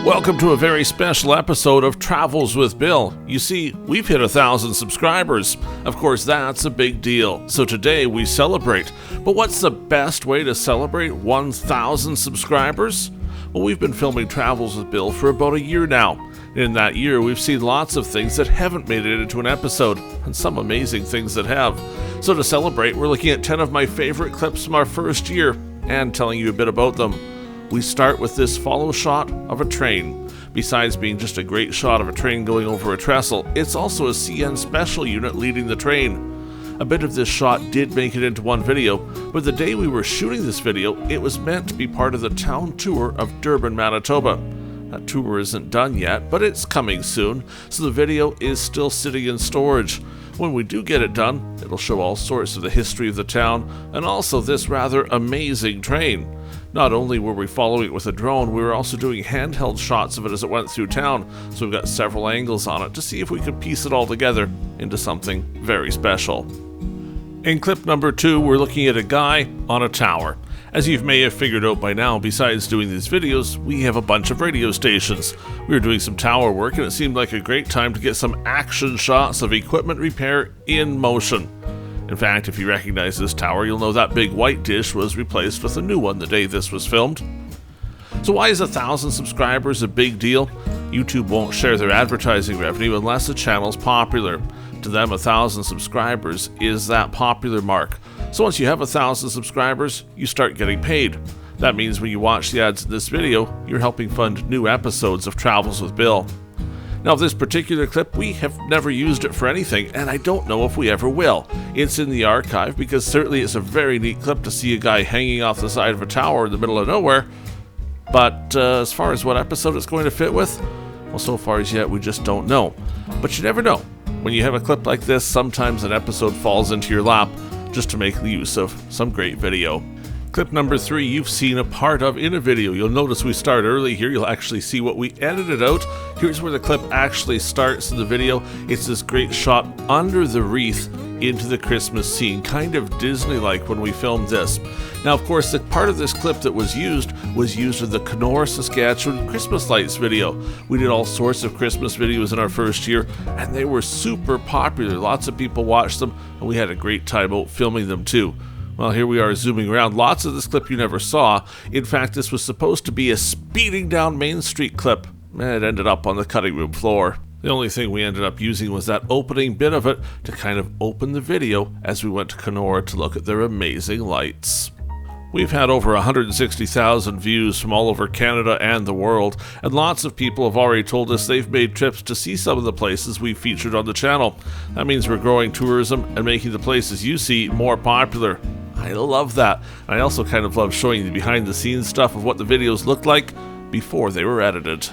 Welcome to a very special episode of Travels with Bill. You see, we've hit 1,000 subscribers. Of course, that's a big deal. So today we celebrate. But what's the best way to celebrate 1,000 subscribers? Well, we've been filming Travels with Bill for about a year now. In that year, we've seen lots of things that haven't made it into an episode, and some amazing things that have. So to celebrate, we're looking at 10 of my favorite clips from our first year, and telling you a bit about them. We start with this follow shot of a train. Besides being just a great shot of a train going over a trestle, it's also a CN special unit leading the train. A bit of this shot did make it into one video, but the day we were shooting this video, it was meant to be part of the town tour of Durban, Manitoba. That tour isn't done yet, but it's coming soon, so the video is still sitting in storage. When we do get it done, it'll show all sorts of the history of the town, and also this rather amazing train. Not only were we following it with a drone, we were also doing handheld shots of it as it went through town, so we've got several angles on it to see if we could piece it all together into something very special. In clip number 2, we're looking at a guy on a tower. As you may have figured out by now, besides doing these videos, we have a bunch of radio stations. We were doing some tower work and it seemed like a great time to get some action shots of equipment repair in motion. In fact, if you recognize this tower, you'll know that big white dish was replaced with a new one the day this was filmed. So why is 1,000 subscribers a big deal? YouTube won't share their advertising revenue unless the channel's popular. To them, 1,000 subscribers is that popular mark. So once you have 1,000 subscribers, you start getting paid. That means when you watch the ads in this video, you're helping fund new episodes of Travels with Bill. Now, this particular clip, we have never used it for anything, and I don't know if we ever will. It's in the archive because certainly it's a very neat clip to see a guy hanging off the side of a tower in the middle of nowhere. But as far as what episode it's going to fit with, well, so far as yet, we just don't know. But you never know. When you have a clip like this, sometimes an episode falls into your lap just to make use of some great video. Clip number 3, you've seen a part of in a video. You'll notice we start early here. You'll actually see what we edited out. Here's where the clip actually starts in the video. It's this great shot under the wreath into the Christmas scene, kind of Disney-like when we filmed this. Now, of course, the part of this clip that was used in the Canora, Saskatchewan Christmas lights video. We did all sorts of Christmas videos in our first year, and they were super popular. Lots of people watched them, and we had a great time out filming them too. Well, here we are zooming around. Lots of this clip you never saw. In fact, this was supposed to be a speeding down Main Street clip. It ended up on the cutting room floor. The only thing we ended up using was that opening bit of it to kind of open the video as we went to Canora to look at their amazing lights. We've had over 160,000 views from all over Canada and the world, and lots of people have already told us they've made trips to see some of the places we've featured on the channel. That means we're growing tourism and making the places you see more popular. I love that. I also kind of love showing the behind-the-scenes stuff of what the videos looked like before they were edited.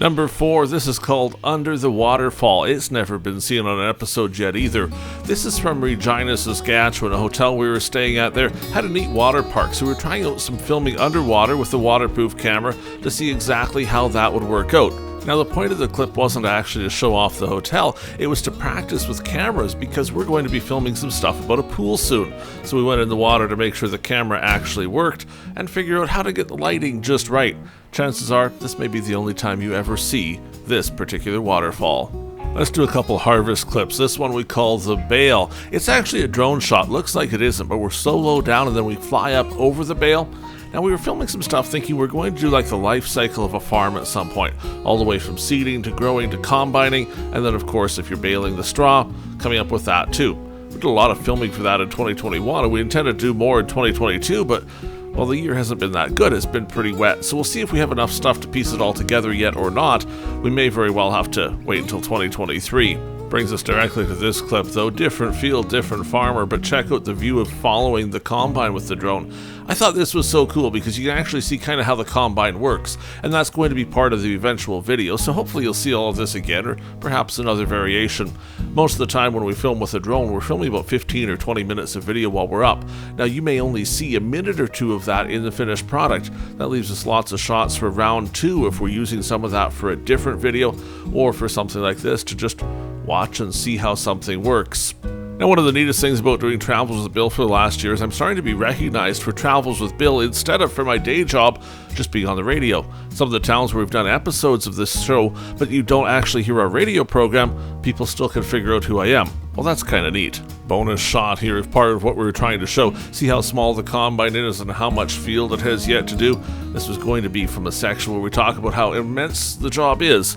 Number 4, this is called Under the Waterfall. It's never been seen on an episode yet either. This is from Regina, Saskatchewan. A hotel we were staying at there had a neat water park, so we were trying out some filming underwater with the waterproof camera to see exactly how that would work out. Now, the point of the clip wasn't actually to show off the hotel, it was to practice with cameras because we're going to be filming some stuff about a pool soon. So we went in the water to make sure the camera actually worked and figure out how to get the lighting just right. Chances are this may be the only time you ever see this particular waterfall. Let's do a couple harvest clips. This one we call the Bale. It's actually a drone shot. Looks like it isn't, but we're so low down and then we fly up over the bale. Now, we were filming some stuff thinking we're going to do like the life cycle of a farm at some point, all the way from seeding to growing to combining, and then of course if you're baling the straw, coming up with that too. We did a lot of filming for that in 2021, and we intend to do more in 2022, but well, the year hasn't been that good. It's been pretty wet, so we'll see if we have enough stuff to piece it all together yet or not. We may very well have to wait until 2023. Brings us directly to this clip though. Different field, different farmer, but check out the view of following the combine with the drone. I thought this was so cool because you can actually see kind of how the combine works, and that's going to be part of the eventual video, so hopefully you'll see all of this again, or perhaps another variation. Most of the time when we film with a drone, we're filming about 15 or 20 minutes of video while we're up. Now, you may only see a minute or two of that in the finished product. That leaves us lots of shots for round 2 if we're using some of that for a different video, or for something like this to just watch and see how something works. Now, one of the neatest things about doing Travels with Bill for the last year is I'm starting to be recognized for Travels with Bill instead of for my day job just being on the radio. Some of the towns where we've done episodes of this show, but you don't actually hear our radio program, people still can figure out who I am. Well, that's kind of neat. Bonus shot here is part of what we were trying to show. See how small the combine is and how much field it has yet to do? This was going to be from a section where we talk about how immense the job is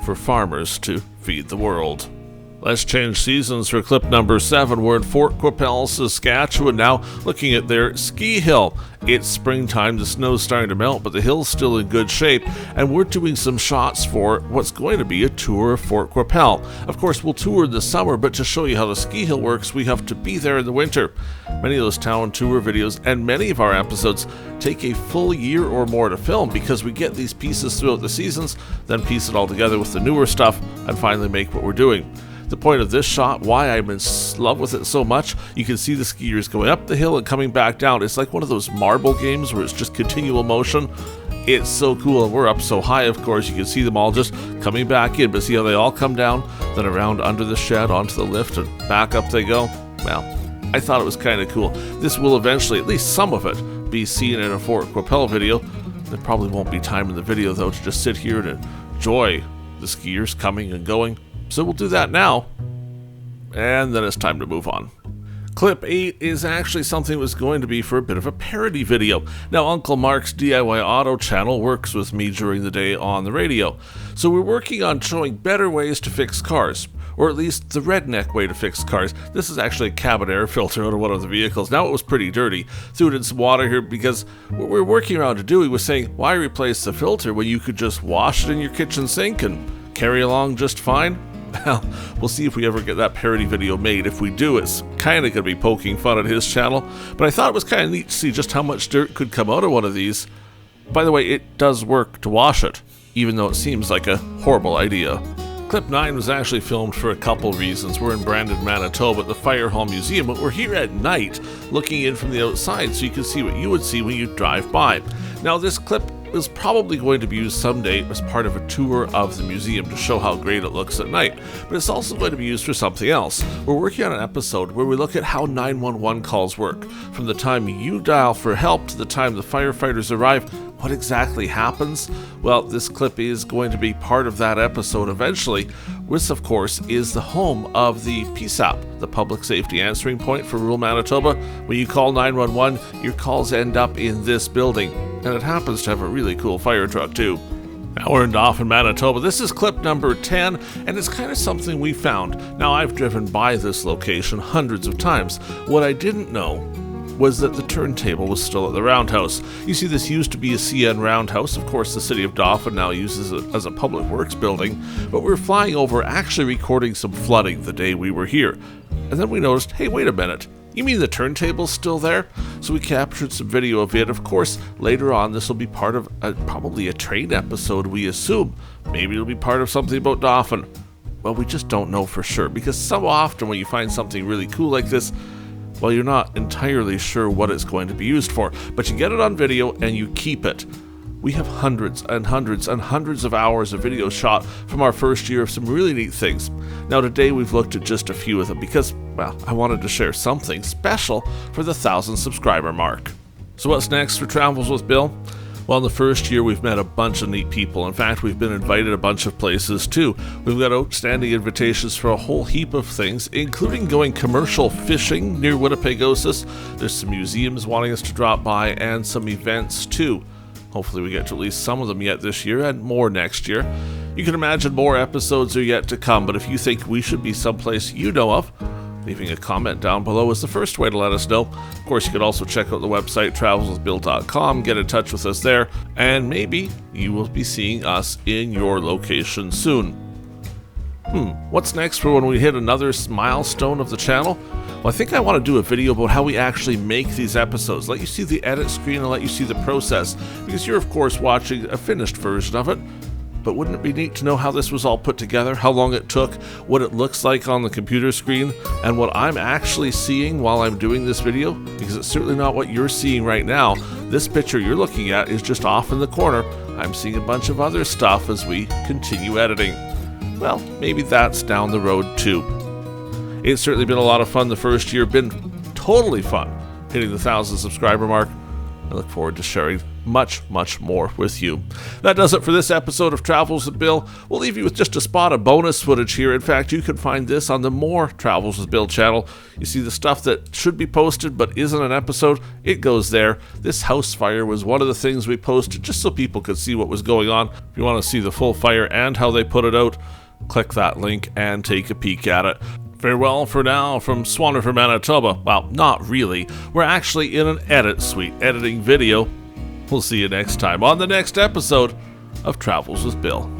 for farmers to feed the world. Let's change seasons for clip number 7. We're in Fort Qu'Appelle, Saskatchewan now, looking at their ski hill. It's springtime, the snow's starting to melt, but the hill's still in good shape, and we're doing some shots for what's going to be a tour of Fort Qu'Appelle. Of course, we'll tour in the summer, but to show you how the ski hill works, we have to be there in the winter. Many of those town tour videos and many of our episodes take a full year or more to film because we get these pieces throughout the seasons, then piece it all together with the newer stuff, and finally make what we're doing. The point of this shot, why I'm in love with it so much, you can see the skiers going up the hill and coming back down. It's like one of those marble games where it's just continual motion. It's so cool, and we're up so high, of course, you can see them all just coming back in, but see how they all come down, then around under the shed onto the lift and back up they go? Well, I thought it was kind of cool. This will eventually, at least some of it, be seen in a Fort Qu'Appelle video. There probably won't be time in the video, though, to just sit here and enjoy the skiers coming and going. So we'll do that now, and then it's time to move on. Clip 8 is actually something that was going to be for a bit of a parody video. Now, Uncle Mark's DIY Auto channel works with me during the day on the radio, so we're working on showing better ways to fix cars, or at least the redneck way to fix cars. This is actually a cabin air filter out of one of the vehicles. Now, it was pretty dirty. Threw it in some water here because what we were working around to do, he was saying, why replace the filter when you could just wash it in your kitchen sink and carry along just fine? Well, we'll see if we ever get that parody video made. If we do, it's kind of going to be poking fun at his channel. But I thought it was kind of neat to see just how much dirt could come out of one of these. By the way, it does work to wash it, even though it seems like a horrible idea. Clip 9 was actually filmed for a couple reasons. We're in Brandon, Manitoba at the Fire Hall Museum, but we're here at night looking in from the outside so you can see what you would see when you drive by. Now, this clip is probably going to be used someday as part of a tour of the museum to show how great it looks at night, but it's also going to be used for something else. We're working on an episode where we look at how 911 calls work. From the time you dial for help to the time the firefighters arrive, what exactly happens? Well, this clip is going to be part of that episode eventually. This, of course, is the home of the PSAP, the Public Safety Answering Point for rural Manitoba. When you call 911, your calls end up in this building, and it happens to have a really cool fire truck too. Now we're in Dauphin, Manitoba. This is clip number 10, and it's kind of something we found. Now, I've driven by this location hundreds of times. What I didn't know was that the turntable was still at the Roundhouse. You see, this used to be a CN Roundhouse. Of course, the city of Dauphin now uses it as a public works building, but we were flying over actually recording some flooding the day we were here. And then we noticed, hey, wait a minute, you mean the turntable's still there? So we captured some video of it. Of course, later on, this will be part of probably a train episode, we assume. Maybe it'll be part of something about Dauphin. Well, we just don't know for sure, because so often when you find something really cool like this, well, you're not entirely sure what it's going to be used for, but you get it on video and you keep it. We have hundreds and hundreds and hundreds of hours of video shot from our first year of some really neat things. Now, today we've looked at just a few of them because, well, I wanted to share something special for the 1,000 subscriber mark. So what's next for Travels with Bill? Well, in the first year, we've met a bunch of neat people. In fact, we've been invited a bunch of places, too. We've got outstanding invitations for a whole heap of things, including going commercial fishing near Winnipegosis. There's some museums wanting us to drop by, and some events, too. Hopefully we get to at least some of them yet this year, and more next year. You can imagine more episodes are yet to come, but if you think we should be someplace you know of, leaving a comment down below is the first way to let us know. Of course, you can also check out the website, travelswithbill.com, get in touch with us there, and maybe you will be seeing us in your location soon. What's next for when we hit another milestone of the channel? Well, I think I want to do a video about how we actually make these episodes. Let you see the edit screen and let you see the process, because you're, of course, watching a finished version of it. But wouldn't it be neat to know how this was all put together, how long it took, what it looks like on the computer screen, and what I'm actually seeing while I'm doing this video? Because it's certainly not what you're seeing right now. This picture you're looking at is just off in the corner. I'm seeing a bunch of other stuff as we continue editing. Well, maybe that's down the road too. It's certainly been a lot of fun the first year, been totally fun hitting the 1,000 subscriber mark. I look forward to sharing much more with you. That does it for this episode of Travels with Bill. We'll leave you with just a spot of bonus footage here. In fact, you can find this on the More Travels with Bill channel. You see the stuff that should be posted but isn't an episode, it goes there. This house fire was one of the things we posted just so people could see what was going on. If you want to see the full fire and how they put it out, click that link and take a peek at it. Farewell for now from Swan from Manitoba. Well, not really. We're actually in an edit suite editing video. We'll see you next time on the next episode of Travels with Bill.